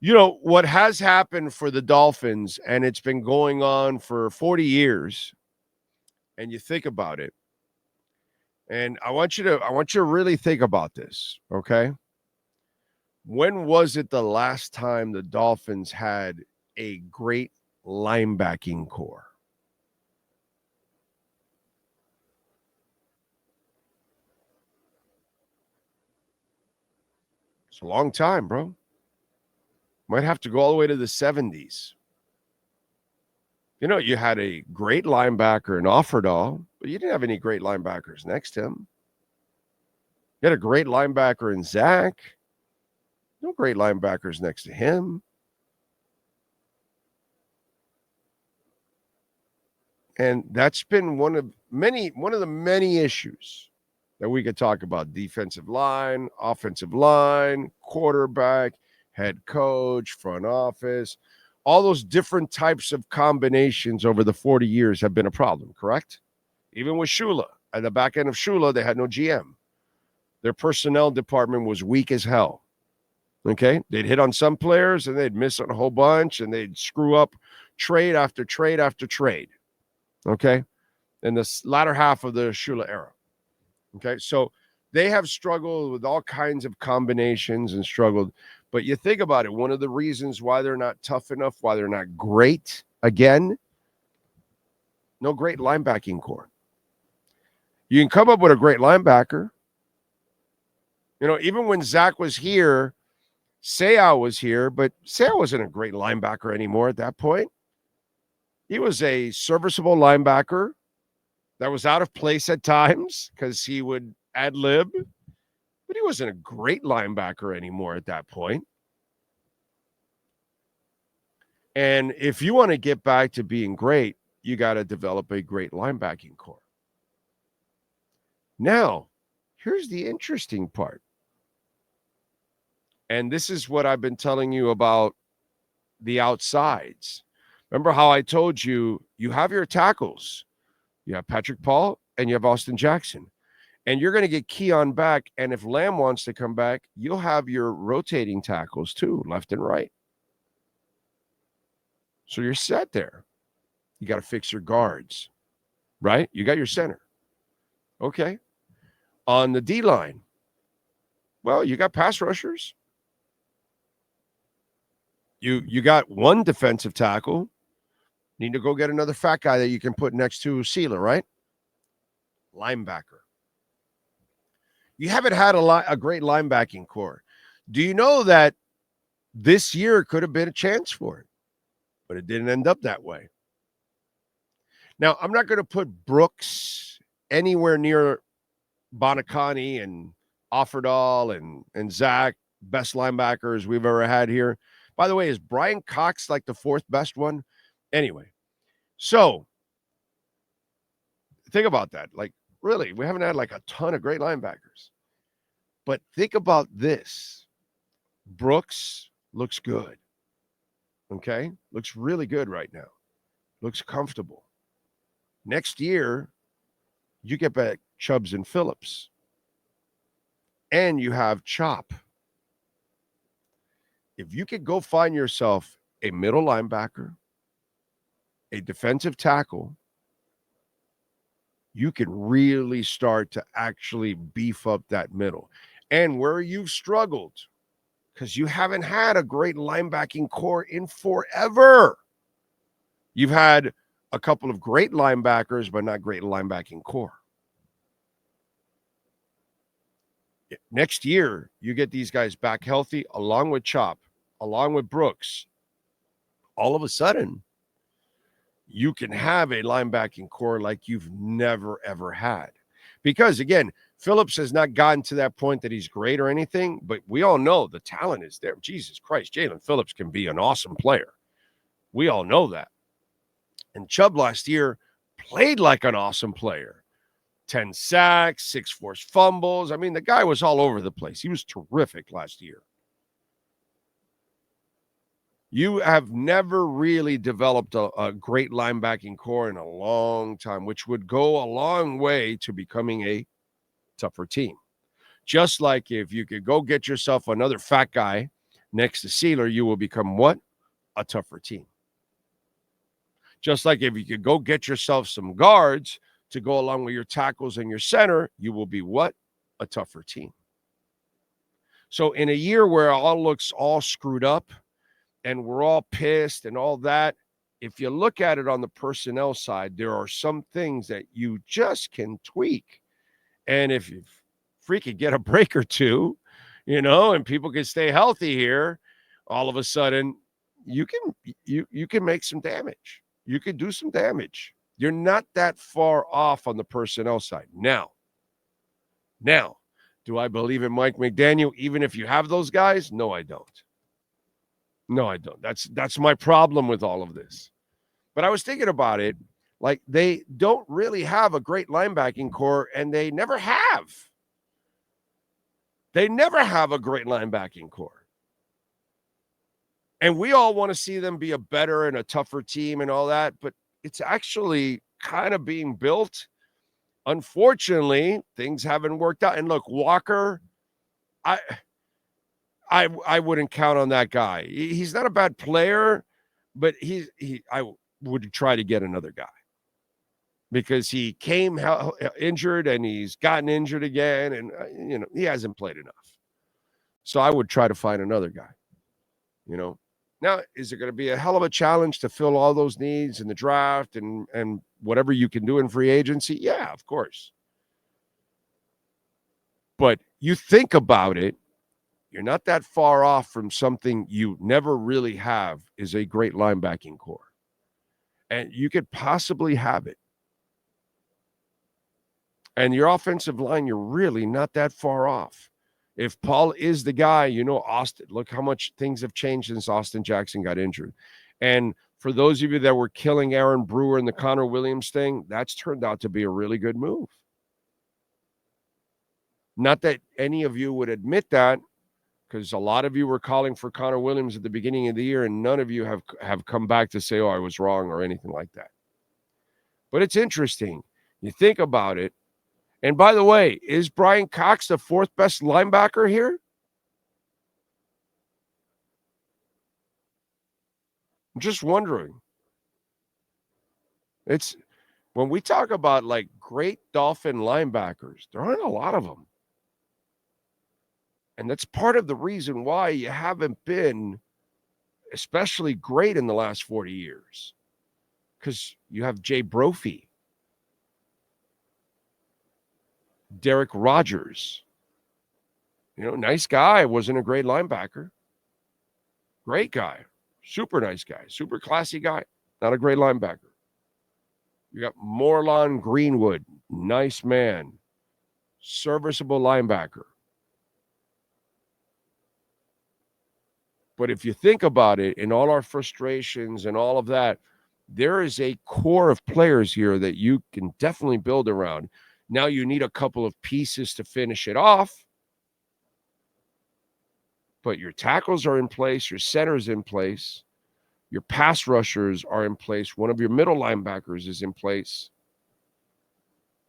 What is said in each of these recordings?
You know, what has happened for the Dolphins, and it's been going on for 40 years, and you think about it, and I want you to really think about this, okay? When was it the last time the Dolphins had a great linebacking core? It's a long time, bro. Might have to go all the way to the 70s. You know, you had a great linebacker in Offerdahl, but you didn't have any great linebackers next to him. You had a great linebacker in Zach. No great linebackers next to him. And that's been one of the many issues that we could talk about: defensive line, offensive line, quarterback, head coach, front office. All those different types of combinations over the 40 years have been a problem, correct? Even with Shula, at the back end of Shula, they had no GM. Their personnel department was weak as hell. Okay. They'd hit on some players and they'd miss on a whole bunch and they'd screw up trade after trade after trade. Okay. In the latter half of the Shula era. Okay. So they have struggled with all kinds of combinations and struggled. But you think about it, one of the reasons why they're not tough enough, why they're not great, again, no great linebacking core. You can come up with a great linebacker. You know, even when Zach was here, Seau was here, but Seau wasn't a great linebacker anymore at that point. He was a serviceable linebacker that was out of place at times because he would ad lib, but he wasn't a great linebacker anymore at that point. And if you want to get back to being great, you got to develop a great linebacking core. Now, here's the interesting part. And this is what I've been telling you about the outsides. Remember how I told you, you have your tackles. You have Patrick Paul and you have Austin Jackson. And you're going to get Keon back. And if Lamb wants to come back, you'll have your rotating tackles too, left and right. So you're set there. You got to fix your guards, right? You got your center. Okay. On the D line, well, you got pass rushers. You got one defensive tackle. Need to go get another fat guy that you can put next to Sealer, right? Linebacker. You haven't had a great linebacking core. Do you know that this year could have been a chance for it, but it didn't end up that way? Now, I'm not going to put Brooks anywhere near Bonacani and Offerdahl and Zach, best linebackers we've ever had here. By the way, is Brian Cox like the fourth best one? Anyway, so think about that. Like, really, we haven't had like a ton of great linebackers. But think about this. Brooks looks good. Okay? Looks really good right now. Looks comfortable. Next year, you get back Chubbs and Phillips. And you have Chop. If you could go find yourself a middle linebacker, a defensive tackle, you can really start to actually beef up that middle. And where you've struggled, because you haven't had a great linebacking core in forever. You've had a couple of great linebackers, but not great linebacking core. Next year, you get these guys back healthy, along with Chop, along with Brooks. All of a sudden, you can have a linebacking core like you've never, ever had. Because, again, Phillips has not gotten to that point that he's great or anything, but we all know the talent is there. Jesus Christ, Jalen Phillips can be an awesome player. We all know that. And Chubb last year played like an awesome player. 10 sacks, 6 forced fumbles. I mean, the guy was all over the place. He was terrific last year. You have never really developed a great linebacking core in a long time, which would go a long way to becoming a tougher team. Just like if you could go get yourself another fat guy next to Sealer, you will become what? A tougher team. Just like if you could go get yourself some guards to go along with your tackles and your center, you will be what? A tougher team. So in a year where it all looks all screwed up and we're all pissed and all that, if you look at it on the personnel side, there are some things that you just can tweak. And if you freaking get a break or two, and people can stay healthy here, all of a sudden you can make some damage. You can do some damage. You're not that far off on the personnel side. Now, do I believe in Mike McDaniel even if you have those guys? No, I don't. That's my problem with all of this. But I was thinking about it. Like, they don't really have a great linebacking core, and they never have. They never have a great linebacking core. And we all want to see them be a better and a tougher team and all that, but it's actually kind of being built. Unfortunately, things haven't worked out. And look, Walker, I wouldn't count on that guy. He's not a bad player, but I would try to get another guy because he came injured and he's gotten injured again, and he hasn't played enough. So I would try to find another guy. Now, is it going to be a hell of a challenge to fill all those needs in the draft and whatever you can do in free agency? Yeah, of course. But you think about it, you're not that far off from something you never really have is a great linebacking core. And you could possibly have it. And your offensive line, you're really not that far off. If Paul is the guy, Austin, look how much things have changed since Austin Jackson got injured. And for those of you that were killing Aaron Brewer and the Connor Williams thing, that's turned out to be a really good move. Not that any of you would admit that, because a lot of you were calling for Connor Williams at the beginning of the year, and none of you have come back to say, oh, I was wrong or anything like that. But it's interesting. You think about it. And by the way, is Brian Cox the fourth best linebacker here? I'm just wondering. It's when we talk about like great Dolphin linebackers, there aren't a lot of them. And that's part of the reason why you haven't been especially great in the last 40 years. Because you have Jay Brophy, Derek Rogers. Nice guy, wasn't a great linebacker. Great guy, super nice guy, super classy guy, not a great linebacker. You got Morlon Greenwood, nice man, serviceable linebacker. But if you think about it, in all our frustrations and all of that, there is a core of players here that you can definitely build around. Now you need a couple of pieces to finish it off. But your tackles are in place, your center's in place, your pass rushers are in place, one of your middle linebackers is in place,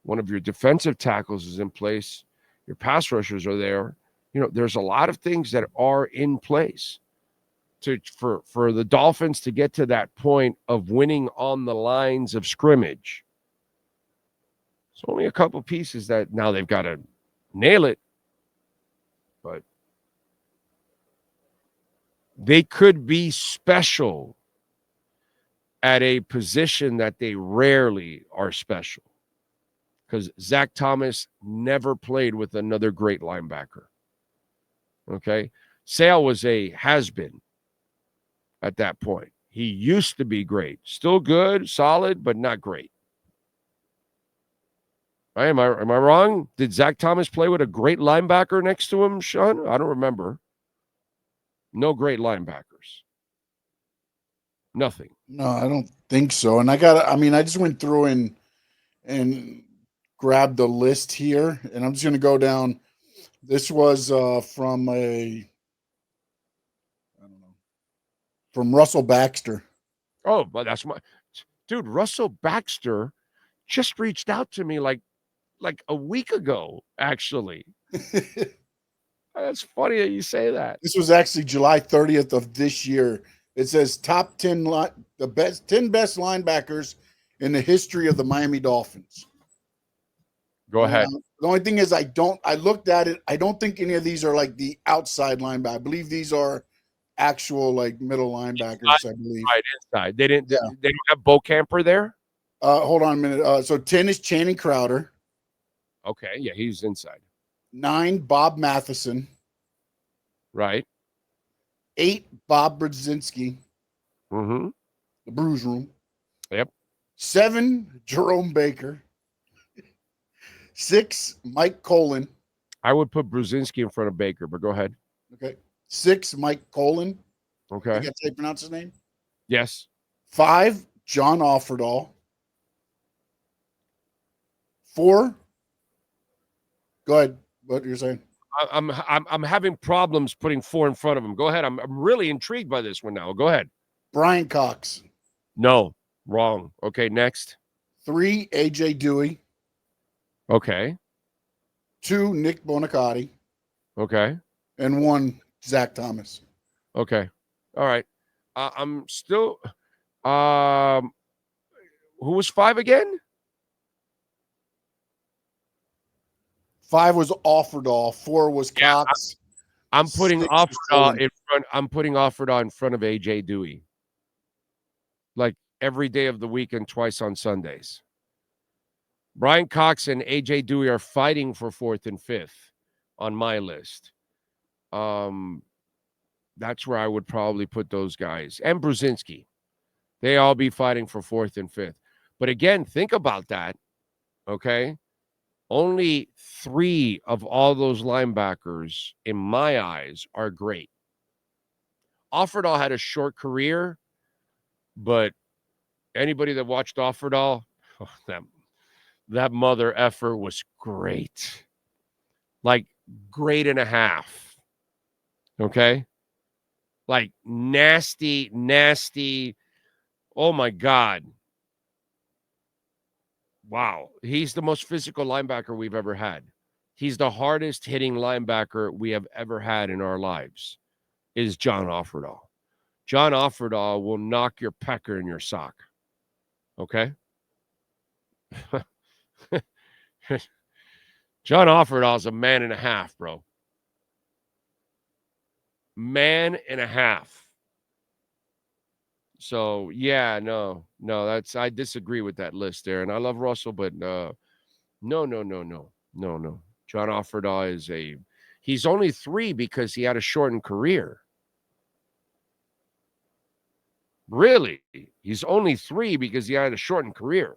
one of your defensive tackles is in place, your pass rushers are there. There's a lot of things that are in place for the Dolphins to get to that point of winning on the lines of scrimmage. It's only a couple pieces that now they've got to nail it, but they could be special at a position that they rarely are special, because Zach Thomas never played with another great linebacker. Okay? Sale was a has-been at that point. He used to be great. Still good, solid, but not great. Am I wrong? Did Zach Thomas play with a great linebacker next to him, Sean? I don't remember. No great linebackers. Nothing. No, I don't think so. And I just went through and grabbed the list here, and I'm just going to go down. This was from from Russell Baxter. Oh, but that's my dude. Russell Baxter just reached out to me like a week ago, actually. That's funny that you say that. This was actually July 30th of this year. It says top 10 the best 10 best linebackers in the history of the Miami Dolphins. Go ahead. The only thing is I looked at it. I don't think any of these are like the outside linebacker. I believe these are actual like middle linebackers, I believe. Right, inside. They don't have Bo Camper there? Hold on a minute. So 10 is Channing Crowder. Okay, yeah, he's inside. 9, Bob Matheson. Right. 8, Bob Brzezinski. Mm-hmm. The Bruise Room. Yep. 7, Jerome Baker. 6, Mike Colon. I would put Brzezinski in front of Baker, but go ahead. Okay. 6, Mike Colon. Okay. I guess how you pronounce his name? Yes. 5, John Offerdahl. 4. Go ahead. What you're saying? I'm having problems putting 4 in front of him. Go ahead. I'm really intrigued by this one now. Go ahead. Brian Cox. No, wrong. Okay, next. 3, AJ Dewey. Okay. 2, Nick Bonacotti. Okay. And 1, Zach Thomas. Okay. All right. I'm still. Who was 5 again? 5 was Offerdahl. 4 was Cox. I'm putting 6 Offerdahl in front. I'm putting Offerdahl in front of AJ Dewey. Like every day of the week and twice on Sundays. Brian Cox and AJ Dewey are fighting for 4th and 5th on my list. That's where I would probably put those guys. And Brzezinski. They all be fighting for 4th and 5th. But again, think about that. Okay? Only 3 of all those linebackers, in my eyes, are great. Offerdahl had a short career, but anybody that watched Offerdahl, that mother effer was great. Like, great and a half. Okay? Like, nasty, nasty. Oh, my God. Wow. He's the most physical linebacker we've ever had. He's the hardest hitting linebacker we have ever had in our lives, is John Offerdahl. John Offerdahl will knock your pecker in your sock. Okay? John Offerdahl is a man and a half, bro. Man and a half. So, yeah, no, I disagree with that list there. And I love Russell, but no. John Offerdahl he's only 3 because he had a shortened career. Really? He's only 3 because he had a shortened career.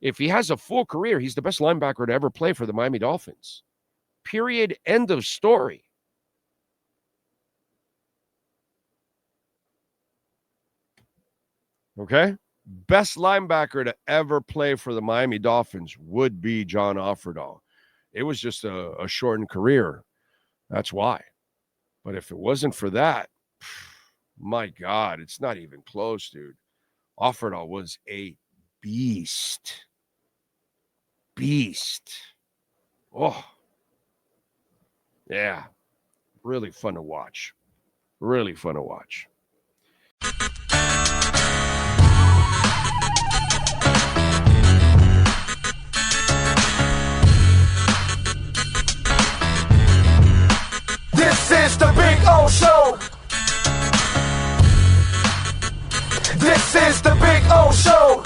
If he has a full career, he's the best linebacker to ever play for the Miami Dolphins. Period. End of story. Okay? Best linebacker to ever play for the Miami Dolphins would be John Offerdahl. It was just a shortened career. That's why. But if it wasn't for that, my God, it's not even close, dude. Offerdahl was a beast. Oh. Yeah. Really fun to watch. Really fun to watch. This is the Big O Show. This is the Big O Show.